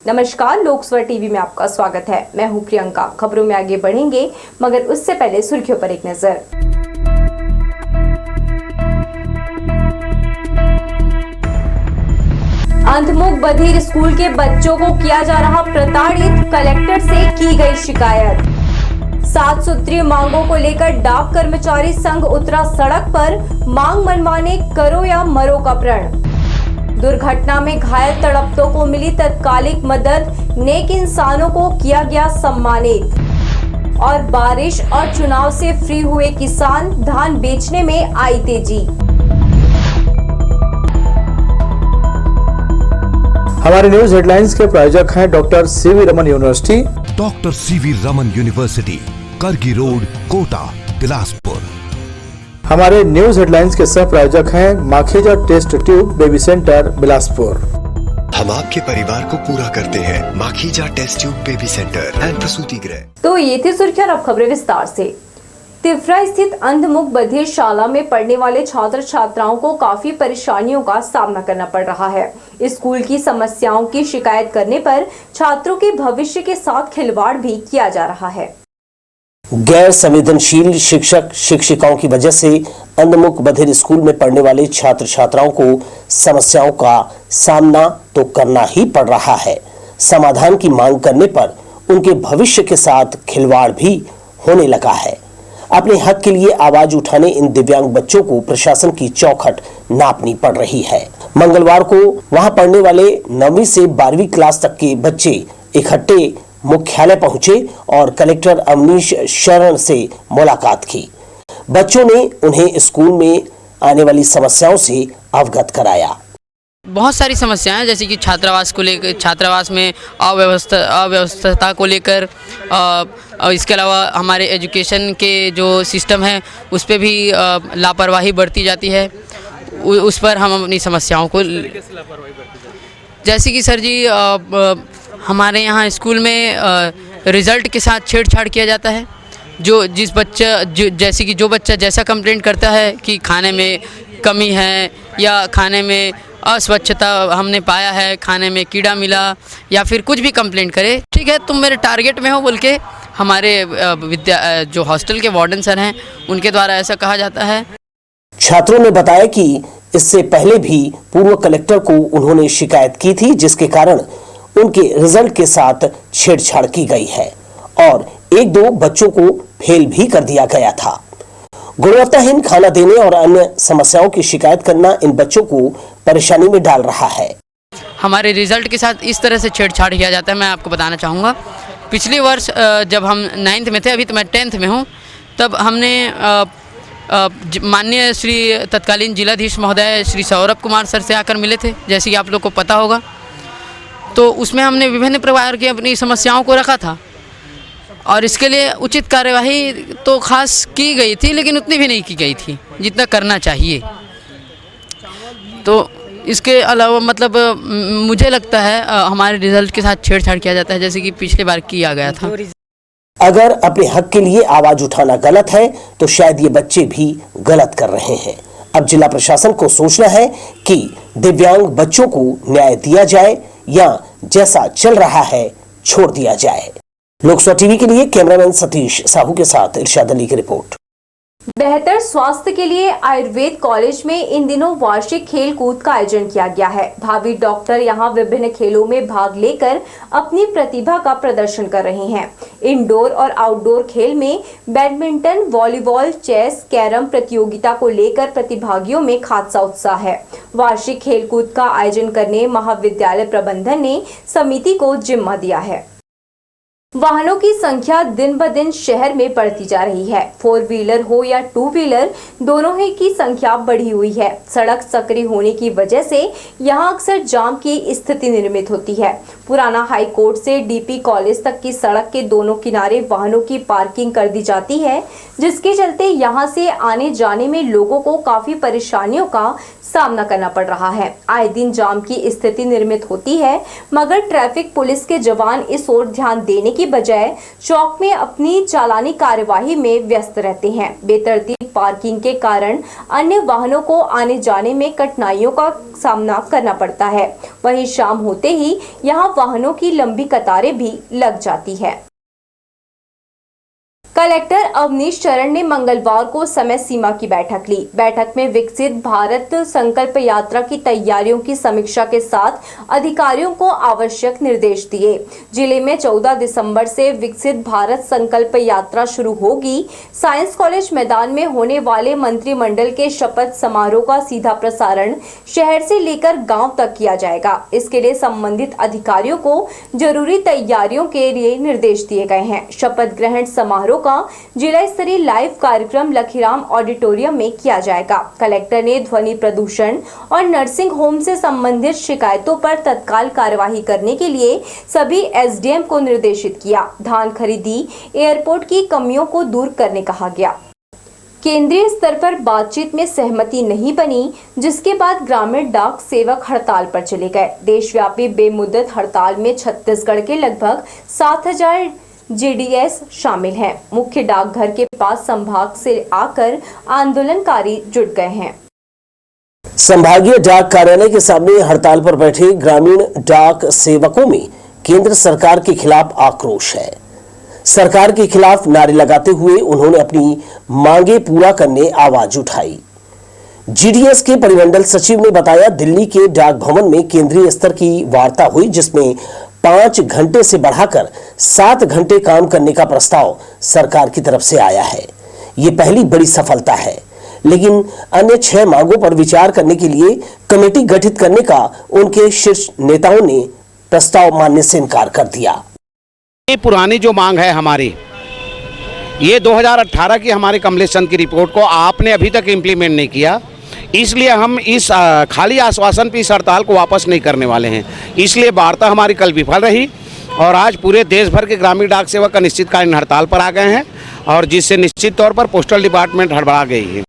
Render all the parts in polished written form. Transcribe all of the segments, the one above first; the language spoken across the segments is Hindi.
नमस्कार, लोकस्वर टीवी में आपका स्वागत है। मैं हूं प्रियंका। खबरों में आगे बढ़ेंगे, मगर उससे पहले सुर्खियों पर एक नजर। अंधमुख बधिर स्कूल के बच्चों को किया जा रहा प्रताड़ित, कलेक्टर से की गई शिकायत। 7 सूत्रीय मांगों को लेकर डाक कर्मचारी संघ उतरा सड़क पर, मांग मनवाने करो या मरो का प्रण। दुर्घटना में घायल तड़पतों को मिली तत्कालिक मदद, नेक इंसानों को किया गया सम्मानित। और बारिश और चुनाव से फ्री हुए किसान, धान बेचने में आई तेजी। हमारे न्यूज हेडलाइंस के प्रायोजक हैं doctor C V Raman university. Doctor C V Raman university, Kargi road, Kota, Bilaspur. हमारे न्यूज हेडलाइंस के सह प्रायोजक हैं Makhija test tube baby centre, Bilaspur. हम आपके परिवार को पूरा करते हैं। Makhija test tube baby centre and प्रसूति गृह। तो ये थी सुर्खियां, अब खबरें विस्तार से। तिफरा स्थित अंधमुख बधिर शाला में पढ़ने वाले छात्र छात्राओं को काफी परेशानियों का सामना करना पड़ रहा है। स्कूल की समस्याओं की शिकायत करने पर छात्रों के भविष्य के साथ खिलवाड़ भी किया जा रहा है। गैर संवेदनशील शिक्षक शिक्षिकाओं की वजह से अंधमुख बधिर स्कूल में पढ़ने वाले छात्र छात्राओं को समस्याओं का सामना तो करना ही पड़ रहा है। समाधान की मांग करने पर उनके भविष्य के साथ खिलवाड़ भी होने लगा है। अपने हक के लिए आवाज उठाने इन दिव्यांग बच्चों को प्रशासन की चौखट नापनी पड़ रही है। मंगलवार को वहां पढ़ने वाले 9वीं से 12वीं क्लास तक के बच्चे इकट्ठे मुख्यालय पहुंचे और कलेक्टर अवनीश शरण से मुलाकात की। बच्चों ने उन्हें स्कूल में आने वाली समस्याओं से अवगत कराया। बहुत सारी समस्याएं हैं, जैसे कि छात्रावास को लेकर, छात्रावास में अव्यवस्था को लेकर, और इसके अलावा हमारे एजुकेशन के जो सिस्टम है उस पर भी लापरवाही बरती जाती है। उस पर हम अपनी समस्याओं को, जैसे कि सर जी हमारे यहाँ स्कूल में रिज़ल्ट के साथ छेड़छाड़ किया जाता है। जैसे कि जो बच्चा जैसा कंप्लेंट करता है कि खाने में कमी है या खाने में अस्वच्छता हमने पाया है, खाने में कीड़ा मिला, या फिर कुछ भी कंप्लेंट करे, ठीक है तुम मेरे टारगेट में हो बोल के हमारे जो हॉस्टल के वार्डन सर हैं उनके द्वारा ऐसा कहा जाता है। छात्रों ने बताया कि इससे पहले भी पूर्व कलेक्टर को उन्होंने शिकायत की थी, जिसके कारण उनके रिजल्ट के साथ छेड़छाड़ की गई है और 1-2 बच्चों को फेल भी कर दिया गया था। गुणवत्ताहीन खाना देने और अन्य समस्याओं की शिकायत करना इन बच्चों को परेशानी में डाल रहा है। हमारे रिजल्ट के साथ इस तरह से छेड़छाड़ किया जाता है। मैं आपको बताना चाहूँगा, पिछले वर्ष जब हम 9th में थे, अभी तो मैं 10th में हूँ, तब हमने माननीय श्री तत्कालीन जिलाधीश महोदय श्री सौरभ कुमार सर से आकर मिले थे, जैसे कि आप लोग को पता होगा। तो उसमें हमने विभिन्न प्रकार की अपनी समस्याओं को रखा था और इसके लिए उचित कार्यवाही तो खास की गई थी, लेकिन उतनी भी नहीं की गई थी जितना करना चाहिए। तो इसके अलावा मतलब मुझे लगता है हमारे रिजल्ट के साथ छेड़छाड़ किया जाता है, जैसे कि पिछले बार किया गया था। अगर अपने हक के लिए आवाज उठाना गलत है तो शायद ये बच्चे भी गलत कर रहे हैं। अब जिला प्रशासन को सोचना है कि दिव्यांग बच्चों को न्याय दिया जाए या जैसा चल रहा है छोड़ दिया जाए। लोकसभा टीवी के लिए कैमरामैन सतीश साहू के साथ इरशाद अली की रिपोर्ट। बेहतर स्वास्थ्य के लिए आयुर्वेद कॉलेज में इन दिनों वार्षिक खेल कूद का आयोजन किया गया है। भावी डॉक्टर यहां विभिन्न खेलों में भाग लेकर अपनी प्रतिभा का प्रदर्शन कर रहे हैं। इंडोर और आउटडोर खेल में बैडमिंटन, वॉलीबॉल, चेस, कैरम प्रतियोगिता को लेकर प्रतिभागियों में खासा उत्साह है। वार्षिक खेल कूद का आयोजन करने महाविद्यालय प्रबंधन ने समिति को जिम्मा दिया है। वाहनों की संख्या दिन ब दिन शहर में बढ़ती जा रही है। 4 व्हीलर हो या 2 व्हीलर, दोनों ही की संख्या बढ़ी हुई है। सड़क सकरी होने की वजह से यहां अक्सर जाम की स्थिति निर्मित होती है। पुराना हाई कोर्ट से डीपी कॉलेज तक की सड़क के दोनों किनारे वाहनों की पार्किंग कर दी जाती है, जिसके चलते यहां से आने जाने में लोगों को काफी परेशानियों का सामना करना पड़ रहा है। आए दिन जाम की स्थिति निर्मित होती है, मगर ट्रैफिक पुलिस के जवान इस ओर ध्यान देने की बजाय चौक में अपनी चालानी कार्यवाही में व्यस्त रहते हैं। बेतरतीब पार्किंग के कारण अन्य वाहनों को आने जाने में कठिनाइयों का सामना करना पड़ता है। वहीं शाम होते ही यहां वाहनों की लंबी कतारें भी लग जाती है। कलेक्टर अवनीश चरण ने मंगलवार को समय सीमा की बैठक ली। बैठक में विकसित भारत संकल्प यात्रा की तैयारियों की समीक्षा के साथ अधिकारियों को आवश्यक निर्देश दिए। जिले में 14 दिसंबर से विकसित भारत संकल्प यात्रा शुरू होगी। साइंस कॉलेज मैदान में होने वाले मंत्रिमंडल के शपथ समारोह का सीधा प्रसारण शहर से लेकर गांव तक किया जाएगा। इसके लिए संबंधित अधिकारियों को जरूरी तैयारियों के लिए निर्देश दिए गए हैं। शपथ ग्रहण समारोह जिला स्तरीय लाइव कार्यक्रम लखीराम ऑडिटोरियम में किया जाएगा। कलेक्टर ने ध्वनि प्रदूषण और नर्सिंग होम से संबंधित शिकायतों पर तत्काल कार्यवाही करने के लिए सभी एसडीएम को निर्देशित किया। धान खरीदी, एयरपोर्ट की कमियों को दूर करने कहा गया। केंद्रीय स्तर पर बातचीत में सहमति नहीं बनी, जिसके बाद ग्रामीण डाक सेवक हड़ताल पर चले गए। देशव्यापी बेमुद्दत हड़ताल में छत्तीसगढ़ के लगभग 7000 जीडीएस शामिल हैं। मुख्य डाकघर के पास संभाग से आकर आंदोलनकारी जुट गए हैं। संभागीय डाक कार्यालय के सामने हड़ताल पर बैठे ग्रामीण डाक सेवकों में केंद्र सरकार के खिलाफ आक्रोश है। सरकार के खिलाफ नारे लगाते हुए उन्होंने अपनी मांगे पूरा करने आवाज उठाई। जीडीएस के परिमंडल सचिव ने बताया, दिल्ली के डाक भवन में केंद्रीय स्तर की वार्ता हुई, जिसमें 5 घंटे से बढ़ाकर 7 घंटे काम करने का प्रस्ताव सरकार की तरफ से आया है। ये पहली बड़ी सफलता है, लेकिन अन्य 6 मांगों पर विचार करने के लिए कमेटी गठित करने का उनके शीर्ष नेताओं ने प्रस्ताव मानने से इनकार कर दिया। ये पुरानी जो मांग है हमारी, ये 2018 की हमारे कमलेश चंद की रिपोर्ट को आपने अभी तक इम्प्लीमेंट नहीं किया, इसलिए हम इस खाली आश्वासन पर इस हड़ताल को वापस नहीं करने वाले हैं। इसलिए वार्ता हमारी कल विफल रही और आज पूरे देश भर के ग्रामीण डाक सेवक अनिश्चितकालीन हड़ताल पर आ गए हैं और जिससे निश्चित तौर पर पोस्टल डिपार्टमेंट हड़बड़ा गई है।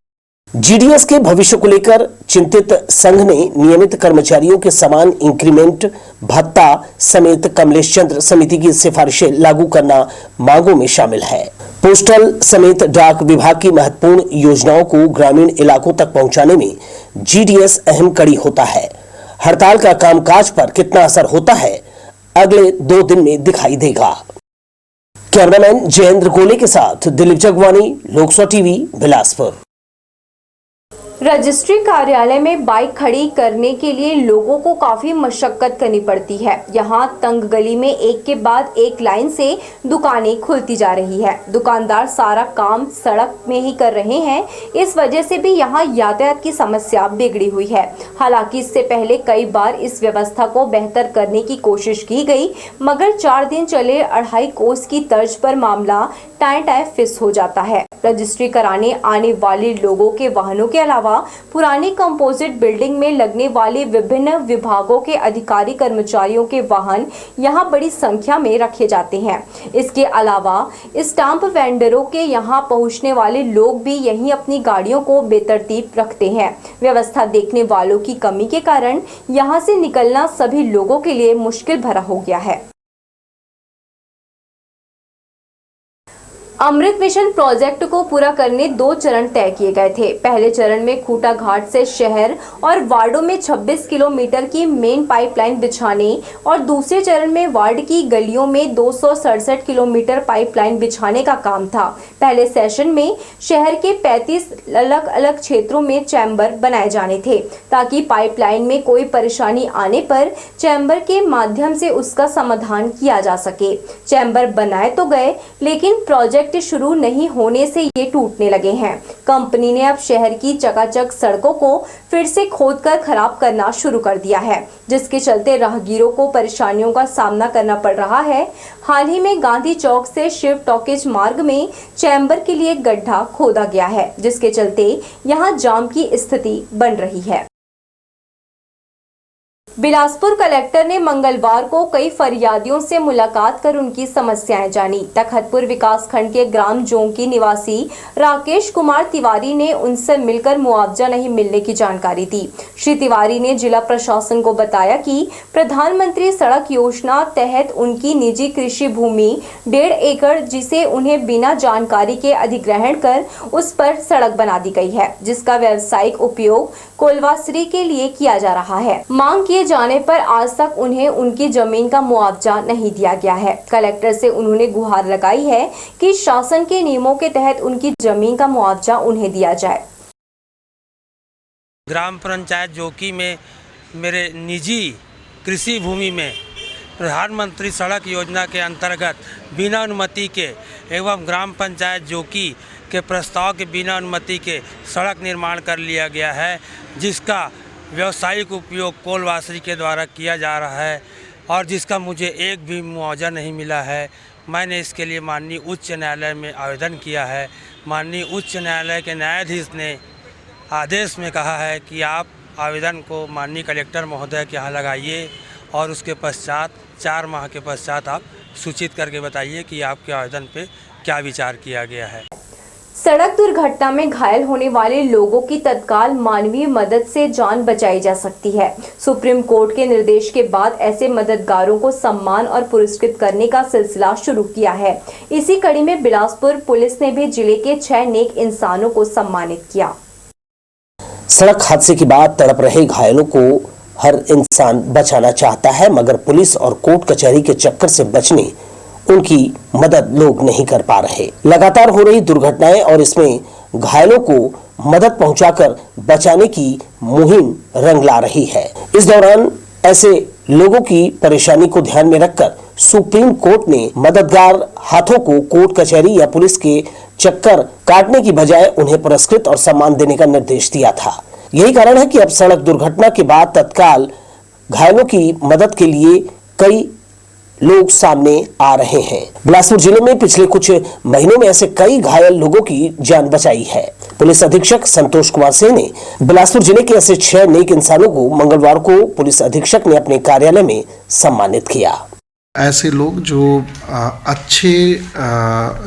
जीडीएस के भविष्य को लेकर चिंतित संघ ने नियमित कर्मचारियों के समान इंक्रीमेंट भत्ता समेत कमलेश चंद्र समिति की सिफारिशें लागू करना मांगों में शामिल है। पोस्टल समेत डाक विभाग की महत्वपूर्ण योजनाओं को ग्रामीण इलाकों तक पहुंचाने में जीडीएस अहम कड़ी होता है। हड़ताल का कामकाज पर कितना असर होता है, अगले 2 दिन में दिखाई देगा। कैमरामैन जयेंद्र गोले के साथ दिलीप जगवानी, लोकसभा टीवी, बिलासपुर। रजिस्ट्री कार्यालय में बाइक खड़ी करने के लिए लोगों को काफी मशक्कत करनी पड़ती है। यहाँ तंग गली में एक के बाद एक लाइन से दुकानें खुलती जा रही है। दुकानदार सारा काम सड़क में ही कर रहे हैं। इस वजह से भी यहाँ यातायात की समस्या बिगड़ी हुई है। हालांकि इससे पहले कई बार इस व्यवस्था को बेहतर करने की कोशिश की गई, मगर 4 दिन चले 2.5 कोस की तर्ज पर मामला टाए फिस हो जाता है। रजिस्ट्री कराने आने वाले लोगों के वाहनों के अलावा पुरानी कंपोजिट बिल्डिंग में लगने वाले विभिन्न विभागों के अधिकारी कर्मचारियों के वाहन यहां बड़ी संख्या में रखे जाते हैं। इसके अलावा स्टाम्प वेंडरों के यहां पहुंचने वाले लोग भी यहीं अपनी गाड़ियों को बेतरतीब रखते हैं। व्यवस्था देखने वालों की कमी के कारण यहां से निकलना सभी लोगों के लिए मुश्किल भरा हो गया है। अमृत मिशन प्रोजेक्ट को पूरा करने 2 चरण तय किए गए थे। पहले चरण में खूटा घाट से शहर और वार्डों में 26 किलोमीटर की मेन पाइपलाइन बिछाने और दूसरे चरण में वार्ड की गलियों में 267 किलोमीटर पाइपलाइन बिछाने का काम था। पहले सेशन में शहर के 35 अलग अलग क्षेत्रों में चैम्बर बनाए जाने थे, ताकि पाइपलाइन में कोई परेशानी आने पर चैम्बर के माध्यम से उसका समाधान किया जा सके। चैम्बर बनाए तो गए, लेकिन प्रोजेक्ट शुरू नहीं होने से ये टूटने लगे हैं। कंपनी ने अब शहर की चकाचक सड़कों को फिर से खोदकर खराब करना शुरू कर दिया है, जिसके चलते राहगीरों को परेशानियों का सामना करना पड़ रहा है। हाल ही में गांधी चौक से शिव टॉकीज मार्ग में चैम्बर के लिए गड्ढा खोदा गया है, जिसके चलते यहां जाम की स्थिति बन रही है। बिलासपुर कलेक्टर ने मंगलवार को कई फरियादियों से मुलाकात कर उनकी समस्याएं जानी। तखतपुर विकासखंड के ग्राम जोंकी निवासी राकेश कुमार तिवारी ने उनसे मिलकर मुआवजा नहीं मिलने की जानकारी दी। श्री तिवारी ने जिला प्रशासन को बताया कि प्रधानमंत्री सड़क योजना तहत उनकी निजी कृषि भूमि 1.5 एकड़ जिसे उन्हें बिना जानकारी के अधिग्रहण कर उस पर सड़क बना दी गई है, जिसका व्यावसायिक उपयोग कोलवासरी के लिए किया जा रहा है। मांग किए जाने पर आज तक उन्हें उनकी जमीन का मुआवजा नहीं दिया गया है। कलेक्टर से उन्होंने गुहार लगाई है कि शासन के नियमों के तहत उनकी जमीन का मुआवजा उन्हें दिया जाए। ग्राम पंचायत जोकी में मेरे निजी कृषि भूमि में प्रधानमंत्री सड़क योजना के अंतर्गत बिना अनुमति के एवं ग्राम पंचायत जोकी के प्रस्ताव के बिना अनुमति के सड़क निर्माण कर लिया गया है, जिसका व्यावसायिक उपयोग कोलवासरी के द्वारा किया जा रहा है और जिसका मुझे एक भी मुआवजा नहीं मिला है। मैंने इसके लिए माननीय उच्च न्यायालय में आवेदन किया है। माननीय उच्च न्यायालय के न्यायाधीश ने आदेश में कहा है कि आप आवेदन को माननीय कलेक्टर महोदय के यहाँ लगाइए और उसके पश्चात 4 माह के पश्चात आप सूचित करके बताइए कि आपके आवेदन पे क्या विचार किया गया है। सड़क दुर्घटना में घायल होने वाले लोगों की तत्काल मानवीय मदद से जान बचाई जा सकती है। सुप्रीम कोर्ट के निर्देश के बाद ऐसे मददगारों को सम्मान और पुरस्कृत करने का सिलसिला शुरू किया है। इसी कड़ी में बिलासपुर पुलिस ने भी जिले के 6 नेक इंसानों को सम्मानित किया। सड़क हादसे के बाद तड़प रहे घायलों को हर इंसान बचाना चाहता है, मगर पुलिस और कोर्ट कचहरी के चक्कर से बचने उनकी मदद लोग नहीं कर पा रहे। लगातार हो रही दुर्घटनाएं और इसमें घायलों को मदद पहुंचाकर बचाने की मुहिम रंग ला रही है। इस दौरान ऐसे लोगों की परेशानी को ध्यान में रखकर सुप्रीम कोर्ट ने मददगार हाथों को कोर्ट कचहरी या पुलिस के चक्कर काटने की बजाय उन्हें पुरस्कृत और सम्मान देने का निर्देश दिया था। यही कारण है कि अब सड़क दुर्घटना के बाद तत्काल घायलों की मदद के लिए कई लोग सामने आ रहे हैं। बिलासपुर जिले में पिछले कुछ महीनों में ऐसे कई घायल लोगों की जान बचाई है। पुलिस अधीक्षक संतोष कुमार सिंह ने बिलासपुर जिले के ऐसे 6 नेक इंसानों को मंगलवार को पुलिस अधीक्षक ने अपने कार्यालय में सम्मानित किया। ऐसे लोग जो अच्छे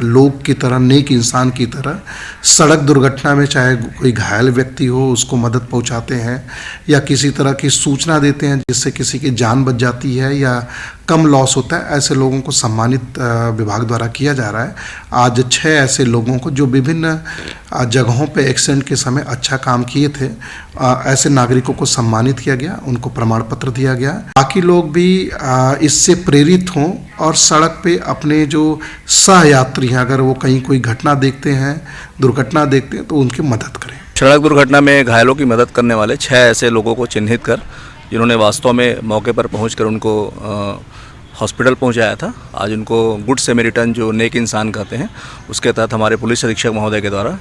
लोग की तरह, नेक इंसान की तरह सड़क दुर्घटना में चाहे कोई घायल व्यक्ति हो उसको मदद पहुंचाते हैं या किसी तरह की सूचना देते हैं जिससे किसी की जान बच जाती है या कम लॉस होता है, ऐसे लोगों को सम्मानित विभाग द्वारा किया जा रहा है। आज 6 ऐसे लोगों को जो विभिन्न जगहों पे एक्सीडेंट के समय अच्छा काम किए थे, ऐसे नागरिकों को सम्मानित किया गया, उनको प्रमाण पत्र दिया गया। बाकी लोग भी इससे प्रेरित हों और सड़क पे अपने जो सहयात्री हैं, अगर वो कहीं कोई घटना देखते हैं, दुर्घटना देखते हैं, तो उनकी मदद करें। सड़क दुर्घटना में घायलों की मदद करने वाले 6 ऐसे लोगों को चिन्हित कर, जिन्होंने वास्तव में मौके पर पहुंचकर उनको हॉस्पिटल पहुंचाया था, आज उनको गुड सैमरिटन जो नेक इंसान कहते हैं, उसके तहत हमारे पुलिस अधीक्षक महोदय के द्वारा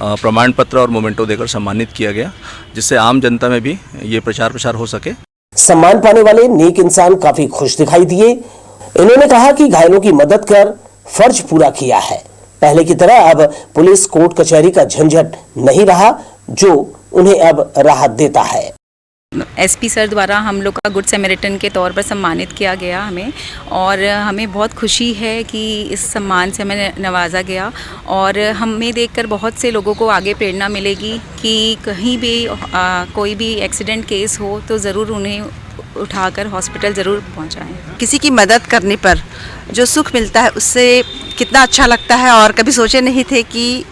प्रमाण पत्र और मोमेंटो देकर सम्मानित किया गया, जिससे आम जनता में भी ये प्रचार हो सके। सम्मान पाने वाले नेक इंसान काफी खुश दिखाई दिए। इन्होंने कहा कि घायलों की मदद कर फर्ज पूरा किया है। पहले की तरह अब पुलिस कोर्ट कचहरी का झंझट नहीं रहा, जो उन्हें अब राहत देता है। एसपी सर द्वारा हम लोग का गुड सैमरिटन के तौर पर सम्मानित किया गया हमें, और हमें बहुत खुशी है कि इस सम्मान से हमें नवाजा गया। और हमें देखकर बहुत से लोगों को आगे प्रेरणा मिलेगी कि कहीं भी कोई भी एक्सीडेंट केस हो तो ज़रूर उन्हें उठाकर हॉस्पिटल ज़रूर पहुंचाएं। किसी की मदद करने पर जो सुख मिलता है उससे कितना अच्छा लगता है, और कभी सोचे नहीं थे कि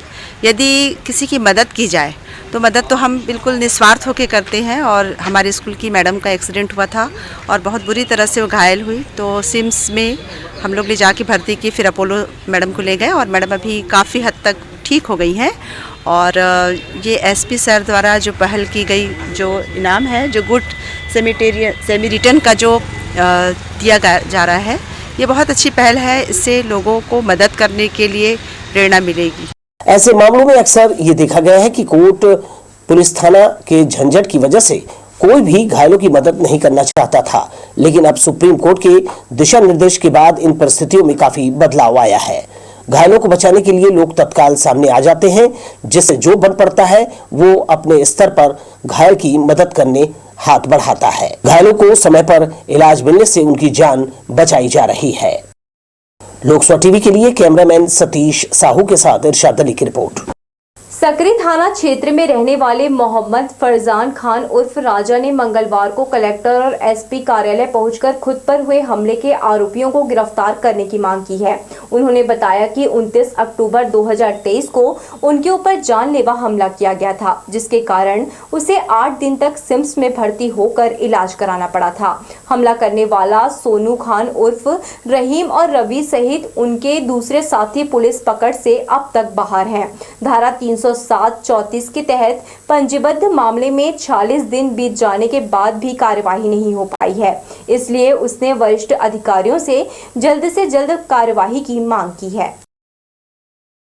यदि किसी की मदद की जाए तो मदद तो हम बिल्कुल निस्वार्थ होकर करते हैं। और हमारे स्कूल की मैडम का एक्सीडेंट हुआ था और बहुत बुरी तरह से वो घायल हुई, तो सिम्स में हम लोग ले जाके भर्ती की, फिर अपोलो मैडम को ले गए और मैडम अभी काफ़ी हद तक ठीक हो गई हैं। और ये एसपी सर द्वारा जो पहल की गई, जो इनाम है, जो गुड सैमरिटन का जो दिया जा रहा है, ये बहुत अच्छी पहल है। इससे लोगों को मदद करने के लिए प्रेरणा मिलेगी। ऐसे मामलों में अक्सर ये देखा गया है कि कोर्ट पुलिस थाना के झंझट की वजह से कोई भी घायलों की मदद नहीं करना चाहता था, लेकिन अब सुप्रीम कोर्ट के दिशा निर्देश के बाद इन परिस्थितियों में काफी बदलाव आया है। घायलों को बचाने के लिए लोग तत्काल सामने आ जाते हैं, जिससे जो बन पड़ता है वो अपने स्तर पर घायल की मदद करने हाथ बढ़ाता है। घायलों को समय पर इलाज मिलने से उनकी जान बचाई जा रही है। लोकसभा टीवी के लिए कैमरामैन सतीश साहू के साथ इरशाद अली की रिपोर्ट। सकरी थाना क्षेत्र में रहने वाले मोहम्मद फरजान खान उर्फ राजा ने मंगलवार को कलेक्टर और एसपी कार्यालय पहुंचकर खुद पर हुए हमले के आरोपियों को गिरफ्तार करने की मांग की है। उन्होंने बताया कि 29 अक्टूबर 2023 को उनके ऊपर जानलेवा हमला किया गया था, जिसके कारण उसे 8 दिन तक सिम्स में भर्ती होकर इलाज कराना पड़ा था। हमला करने वाला सोनू खान उर्फ रहीम और रवि सहित उनके दूसरे साथी पुलिस पकड़ से अब तक बाहर हैं। धारा 307-34 के तहत पंजीबद्ध मामले में 46 दिन बीत जाने के बाद भी कार्यवाही नहीं हो पाई है, इसलिए उसने वरिष्ठ अधिकारियों से जल्द कार्यवाही की मांग की है।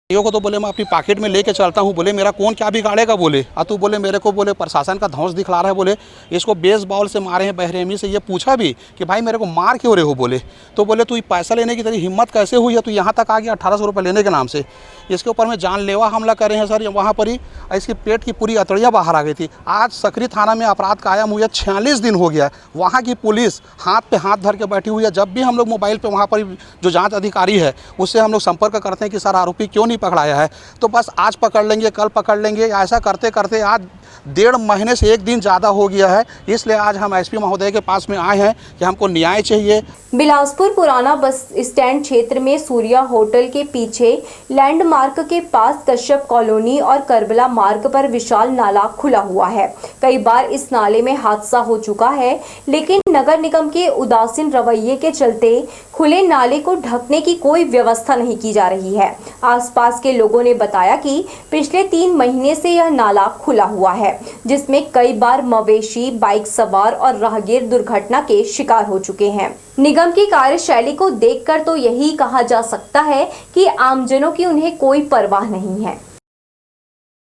को तो बोले मैं अपनी पॉकेट में लेके चलता हूँ, बोले मेरा कौन क्या बिगाड़ेगा, बोले तू बोले मेरे को बोले प्रशासन का धौंस दिखला रहा है, बोले इसको बेसबॉल से मारे हैं। बहरेमी से ये पूछा भी कि भाई मेरे को मार क्यों रहे हो, बोले तो बोले तू पैसा लेने की तेरी हिम्मत कैसे हुई है, तू यहाँ तक आ गया 1800 रुपये लेने के नाम से। इसके ऊपर में जानलेवा हमला करे हैं सर। वहाँ पर ही इसकी पेट की पूरी अतड़ियाँ बाहर आ गई थी। आज सकरी थाना में अपराध कायम हुआ 46 दिन हो गया। वहाँ की पुलिस हाथ पे हाथ धर के बैठी हुई है। जब भी हम लोग मोबाइल पे वहाँ पर जो जांच अधिकारी है उससे हम लोग संपर्क करते हैं कि सर आरोपी क्यों नहीं पकड़ाया है, तो बस आज पकड़ लेंगे कल पकड़ लेंगे, ऐसा करते करते आज 1.5 महीने से 1 दिन ज़्यादा हो गया है। इसलिए आज हम एसपी महोदय के पास में आए हैं कि हमको न्याय चाहिए। बिलासपुर पुराना बस स्टैंड क्षेत्र में सूर्या होटल के पीछे लैंडमार्क के पास कश्यप कॉलोनी और करबला मार्ग पर विशाल नाला खुला हुआ है। कई बार इस नाले में हादसा हो चुका है, लेकिन नगर निगम के उदासीन रवैये के चलते खुले नाले को ढकने की कोई व्यवस्था नहीं की जा रही है। आसपास के लोगों ने बताया कि पिछले 3 महीने से यह नाला खुला हुआ है, जिसमें कई बार मवेशी, बाइक सवार और राहगीर दुर्घटना के शिकार हो चुके हैं। निगम की कार्यशैली को देखकर तो यही कहा जा सकता है कि आमजनों की उन्हें कोई परवाह नहीं है।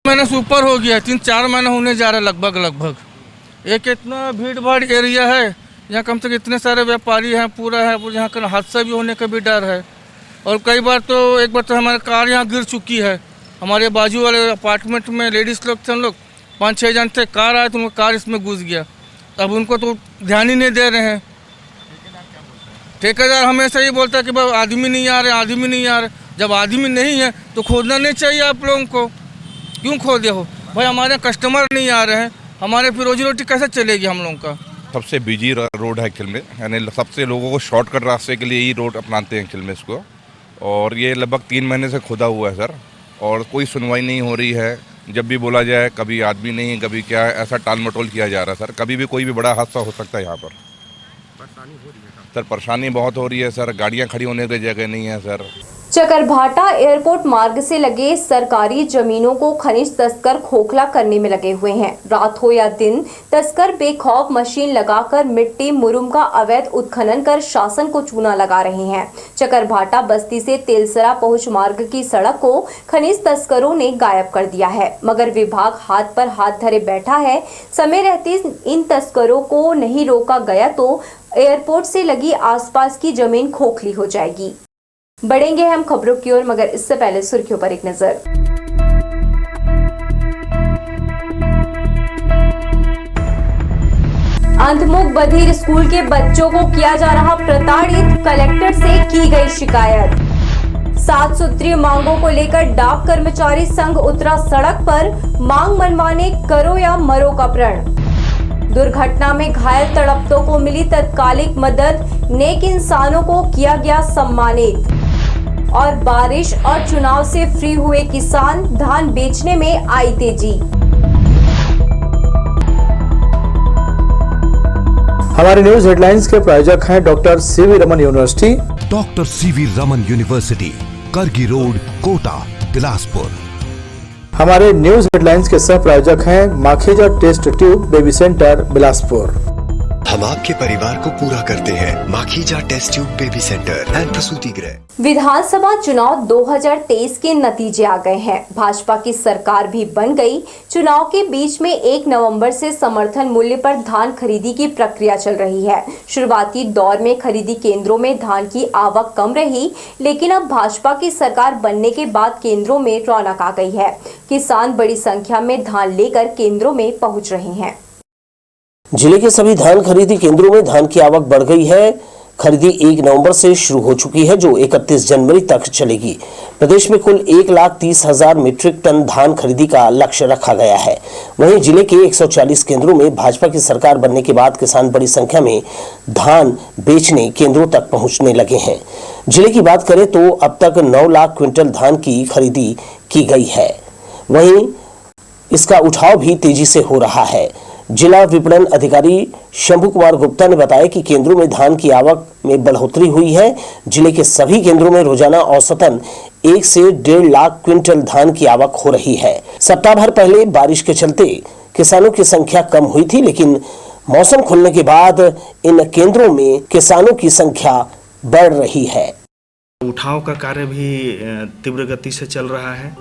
महीने से ऊपर हो गया, 3-4 महीने होने जा रहा है लगभग। एक इतना भीड़ भाड़ एरिया है, यहाँ कम से कम इतने सारे व्यापारी हैं, पूरा है, यहाँ का हादसा भी होने का भी डर है। और कई बार तो एक बार तो हमारी कार यहाँ गिर चुकी है। हमारे बाजू वाले अपार्टमेंट में लेडीज़ लोग थे, हम लोग 5-6 जन थे, कार आए तो उनका कार इसमें घुस गया। अब उनको तो ध्यान ही नहीं दे रहे हैं। ठेकेदार हमेशा ही बोलता है कि भाई आदमी नहीं आ रहे। जब आदमी नहीं है तो खोदना नहीं चाहिए आप लोगों को, क्यों खोदे हो भाई? हमारे कस्टमर नहीं आ रहे हैं, हमारे फिर रोजी रोटी कैसे चलेगी हम लोगों का? सबसे बिजी रोड है एक्चुअल में, यानी सबसे लोगों को शॉर्टकट रास्ते के लिए ही रोड अपनाते हैं एक्चुअल में इसको। और ये लगभग 3 महीने से खुदा हुआ है सर, और कोई सुनवाई नहीं हो रही है। जब भी बोला जाए कभी आदमी नहीं, कभी क्या, ऐसा टाल मटोल किया जा रहा है सर। कभी भी कोई भी बड़ा हादसा हो सकता है यहाँ पर। सर परेशानी बहुत हो रही है सर, गाड़ियाँ खड़ी होने की जगह नहीं है सर। चकरभाटा एयरपोर्ट मार्ग से लगे सरकारी जमीनों को खनिज तस्कर खोखला करने में लगे हुए हैं। रात हो या दिन, तस्कर बेखौफ मशीन लगाकर मिट्टी मुरुम का अवैध उत्खनन कर शासन को चूना लगा रहे हैं। चकरभाटा बस्ती से तेलसरा पहुंच मार्ग की सड़क को खनिज तस्करों ने गायब कर दिया है, मगर विभाग हाथ पर हाथ धरे बैठा है। समय रहते इन तस्करों को नहीं रोका गया तो एयरपोर्ट से लगी आसपास की जमीन खोखली हो जाएगी। बढ़ेंगे हम खबरों की ओर, मगर इससे पहले सुर्खियों पर एक नजर। अंधमुख बधिर स्कूल के बच्चों को किया जा रहा प्रताड़ित, कलेक्टर से की गई शिकायत। 7 सूत्रीय मांगों को लेकर डाक कर्मचारी संघ उतरा सड़क पर, मांग मनवाने करो या मरो का प्रण। दुर्घटना में घायल तड़पतों को मिली तत्कालिक मदद, नेक इंसानों को किया गया सम्मानित। और बारिश और चुनाव से फ्री हुए किसान, धान बेचने में आई तेजी। हमारे न्यूज हेडलाइंस के प्रायोजक हैं doctor C V Raman university. Doctor C V Raman university, Kargi road, Kota, Bilaspur. हमारे न्यूज हेडलाइंस के सह प्रायोजक हैं Makhija test tube baby centre, Bilaspur. हम आपके परिवार को पूरा करते हैं। Makhija test tube baby centre and प्रसूति गृह। विधानसभा चुनाव 2023 के नतीजे आ गए हैं। भाजपा की सरकार भी बन गई। चुनाव के बीच में 1 नवंबर से समर्थन मूल्य पर धान खरीदी की प्रक्रिया चल रही है। शुरुआती दौर में खरीदी केंद्रों में धान की आवक कम रही, लेकिन अब भाजपा की सरकार बनने के बाद केंद्रों में रौनक आ गई है। किसान बड़ी संख्या में धान लेकर केंद्रों में पहुंच रहे हैं। जिले के सभी धान खरीदी केंद्रों में धान की आवक बढ़ गई है। खरीदी 1 नवंबर से शुरू हो चुकी है, जो 31 जनवरी तक चलेगी। प्रदेश में कुल 1,30,000 मीट्रिक टन धान खरीदी का लक्ष्य रखा गया है। वहीं जिले के 140 केंद्रों में भाजपा की सरकार बनने के बाद किसान बड़ी संख्या में धान बेचने केंद्रों तक पहुंचने लगे हैं। जिले की बात करें तो अब तक 9 लाख क्विंटल धान की खरीदी की गई है। वहीं इसका उठाव भी तेजी से हो रहा है। जिला विपणन अधिकारी शंभू कुमार गुप्ता ने बताया कि केंद्रों में धान की आवक में बढ़ोतरी हुई है। जिले के सभी केंद्रों में रोजाना औसतन 1 से 1.5 लाख क्विंटल धान की आवक हो रही है। सप्ताह भर पहले बारिश के चलते किसानों की संख्या कम हुई थी, लेकिन मौसम खुलने के बाद इन केंद्रों में किसानों की संख्या बढ़ रही है। उठाव का कार्य भी तीव्र गति से चल रहा है।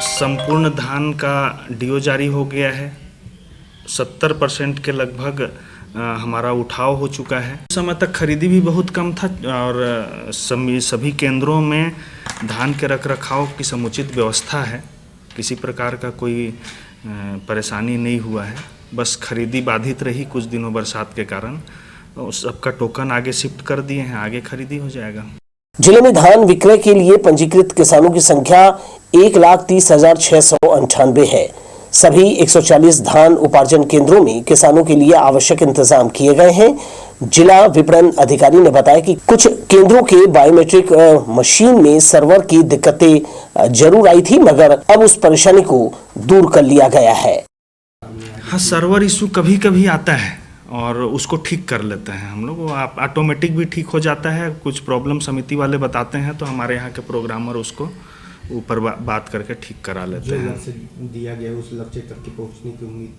संपूर्ण धान का डीओ जारी हो गया है। 70% के लगभग हमारा उठाव हो चुका है। उस समय तक खरीदी भी बहुत कम था और सभी केंद्रों में धान के रखरखाव की समुचित व्यवस्था है। किसी प्रकार का कोई परेशानी नहीं हुआ है। बस खरीदी बाधित रही कुछ दिनों बरसात के कारण। सबका टोकन आगे शिफ्ट कर दिए हैं, आगे खरीदी हो जाएगा। जिले में धान विक्रय के लिए पंजीकृत किसानों की संख्या 1,30,698 है। सभी 140 धान उपार्जन केंद्रों में किसानों के लिए आवश्यक इंतजाम किए गए हैं। जिला विपणन अधिकारी ने बताया कि कुछ केंद्रों के बायोमेट्रिक मशीन में सर्वर की दिक्कतें जरूर आई थी, मगर अब उस परेशानी को दूर कर लिया गया है। हाँ, सर्वर इशू कभी कभी आता है और उसको ठीक कर लेते हैं हम लोग। वो ऑटोमेटिक भी ठीक हो जाता है। कुछ प्रॉब्लम समिति वाले बताते हैं तो हमारे यहाँ के प्रोग्रामर उसको ऊपर बात करके ठीक करा लेते हैं। दिया गया उस लक्ष्य तक की पहुँचने की उम्मीद।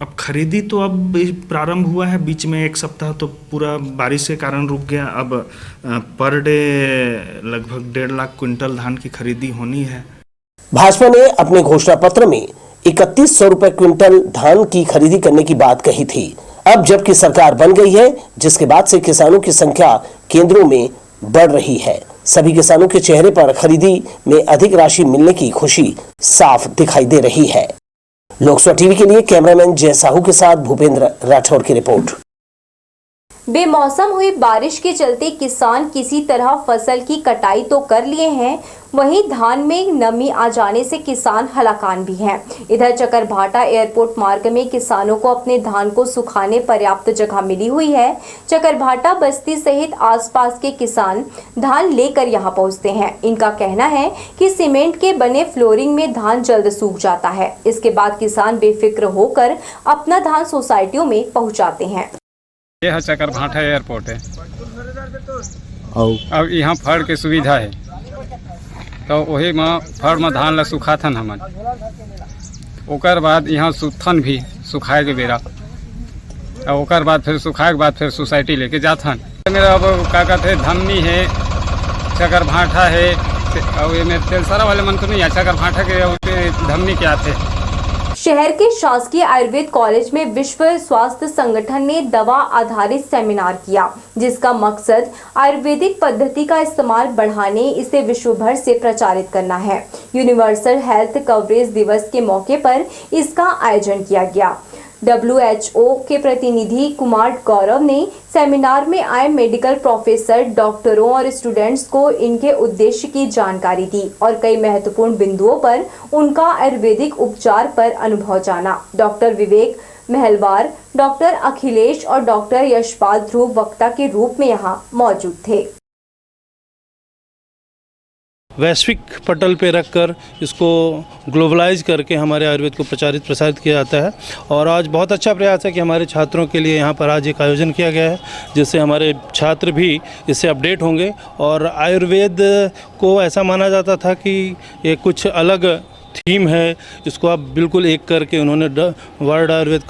अब खरीदी तो अब प्रारंभ हुआ है। बीच में 1 सप्ताह तो पूरा बारिश के कारण रुक गया। अब पर डे लगभग 1.5 लाख क्विंटल धान की खरीदी होनी है। भाजपा ने अपने घोषणा पत्र में 3100 रुपए क्विंटल धान की खरीदी करने की बात कही थी। अब जबकि सरकार बन गई है, जिसके बाद से किसानों की संख्या केंद्रों में बढ़ रही है। सभी किसानों के चेहरे पर खरीदी में अधिक राशि मिलने की खुशी साफ दिखाई दे रही है। लोकसभा टीवी के लिए कैमरामैन जय साहू के साथ भूपेंद्र राठौर की रिपोर्ट। बेमौसम हुई बारिश के चलते किसान किसी तरह फसल की कटाई तो कर लिए हैं, वहीं धान में नमी आ जाने से किसान हलाकान भी हैं। इधर चकरभाटा एयरपोर्ट मार्ग में किसानों को अपने धान को सुखाने पर्याप्त जगह मिली हुई है। चकरभाटा बस्ती सहित आसपास के किसान धान लेकर यहां पहुंचते हैं। इनका कहना है कि सीमेंट के बने फ्लोरिंग में धान जल्द सूख जाता है। इसके बाद किसान बेफिक्र होकर अपना धान सोसाइटियों में पहुँचाते हैं। ये है चकरभाटा एयरपोर्ट है अब यहाँ फड़ के सुविधा है, तो वही में फड़ में धान ला सुखाथन हमन। ओकर बाद यहाँ सुथन भी सुखाए के बेरा, और ओकर बाद फिर सुखाए के बाद फिर सोसाइटी लेके जाथन। मेरा अब का कहते धमनी है, चकरभाटा है, और ये मेरे तेलसरा वाले मन तो नहीं है, चकरभाटा के धमनी के आते। शहर के शासकीय आयुर्वेद कॉलेज में विश्व स्वास्थ्य संगठन ने दवा आधारित सेमिनार किया, जिसका मकसद आयुर्वेदिक पद्धति का इस्तेमाल बढ़ाने, इसे विश्व भर से प्रचारित करना है। यूनिवर्सल हेल्थ कवरेज दिवस के मौके पर इसका आयोजन किया गया। WHO के प्रतिनिधि कुमार गौरव ने सेमिनार में आए मेडिकल प्रोफेसर, डॉक्टरों और स्टूडेंट्स को इनके उद्देश्य की जानकारी दी और कई महत्वपूर्ण बिंदुओं पर उनका आयुर्वेदिक उपचार पर अनुभव जाना। डॉक्टर विवेक महलवार, डॉक्टर अखिलेश और डॉक्टर यशपाल ध्रुव वक्ता के रूप में यहाँ मौजूद थे। वैश्विक पटल पे रखकर इसको ग्लोबलाइज करके हमारे आयुर्वेद को प्रसारित किया जाता है। और आज बहुत अच्छा प्रयास है कि हमारे छात्रों के लिए यहाँ पर आज एक आयोजन किया गया है, जिससे हमारे छात्र भी इससे अपडेट होंगे। और आयुर्वेद को ऐसा माना जाता था कि ये कुछ अलग थीम है, इसको आप बिल्कुल एक करके उन्होंने वर्ल्ड आयुर्वेद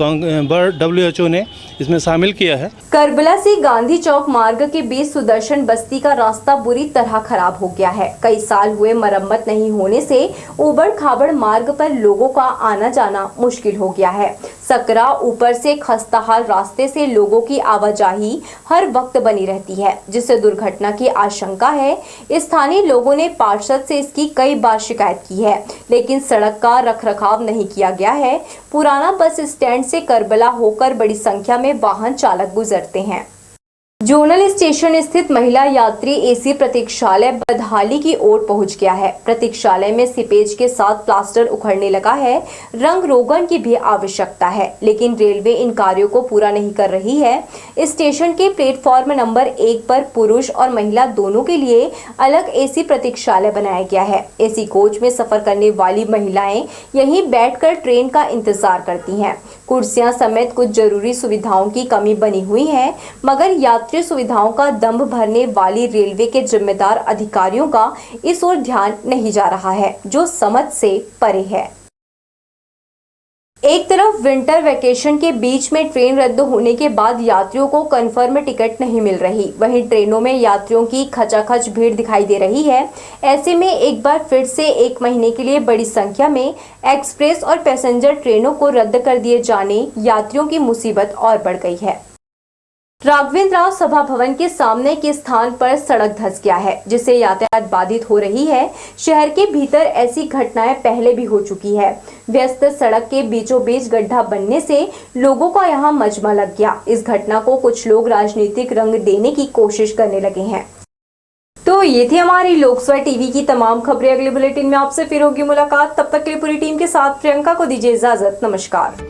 WHO ने इसमें शामिल किया है। करबला से गांधी चौक मार्ग के बीच सुदर्शन बस्ती का रास्ता बुरी तरह खराब हो गया है। कई साल हुए मरम्मत नहीं होने से उबड़ खाबड़ मार्ग पर लोगों का आना जाना मुश्किल हो गया है। सकरा ऊपर से खस्ताहाल रास्ते से लोगों की आवाजाही हर वक्त बनी रहती है, जिससे दुर्घटना की आशंका है। स्थानीय लोगों ने पार्षद से इसकी कई बार शिकायत की है, लेकिन सड़क का रखरखाव नहीं किया गया है। पुराना बस स्टैंड से करबला होकर बड़ी संख्या में वाहन चालक गुजरते हैं। जोनल स्टेशन स्थित महिला यात्री एसी प्रतीक्षालय बदहाली की ओर पहुंच गया है। प्रतीक्षालय में सीपेज के साथ प्लास्टर उखड़ने लगा है। रंग रोगन की भी आवश्यकता है, लेकिन रेलवे इन कार्यों को पूरा नहीं कर रही है। स्टेशन के प्लेटफॉर्म नंबर 1 पर पुरुष और महिला दोनों के लिए अलग एसी प्रतीक्षालय बनाया गया है। एसी कोच में सफर करने वाली महिलाएं यहीं बैठकर ट्रेन का इंतजार करती हैं। कुर्सियां समेत कुछ जरूरी सुविधाओं की कमी बनी हुई है, मगर यात्री सुविधाओं का दंभ भरने वाली रेलवे के जिम्मेदार अधिकारियों का इस ओर ध्यान नहीं जा रहा है, जो समझ से परे है। एक तरफ विंटर वेकेशन के बीच में ट्रेन रद्द होने के बाद यात्रियों को कंफर्म टिकट नहीं मिल रही, वहीं ट्रेनों में यात्रियों की खचाखच भीड़ दिखाई दे रही है। ऐसे में एक बार फिर से 1 महीने के लिए बड़ी संख्या में एक्सप्रेस और पैसेंजर ट्रेनों को रद्द कर दिए जाने यात्रियों की मुसीबत और बढ़ गई है। राघवेंद्र राव सभा भवन के सामने के स्थान पर सड़क धंस गया है, जिससे यातायात बाधित हो रही है। शहर के भीतर ऐसी घटनाएं पहले भी हो चुकी है। व्यस्त सड़क के बीचों बीच गड्ढा बनने से लोगों का यहां मजमा लग गया। इस घटना को कुछ लोग राजनीतिक रंग देने की कोशिश करने लगे हैं। तो ये थी हमारी लोकसभा टीवी की तमाम खबरें। अगले बुलेटिन में आपसे फिर होगी मुलाकात। तब तक के लिए पूरी टीम के साथ प्रियंका को दीजिए इजाजत। नमस्कार।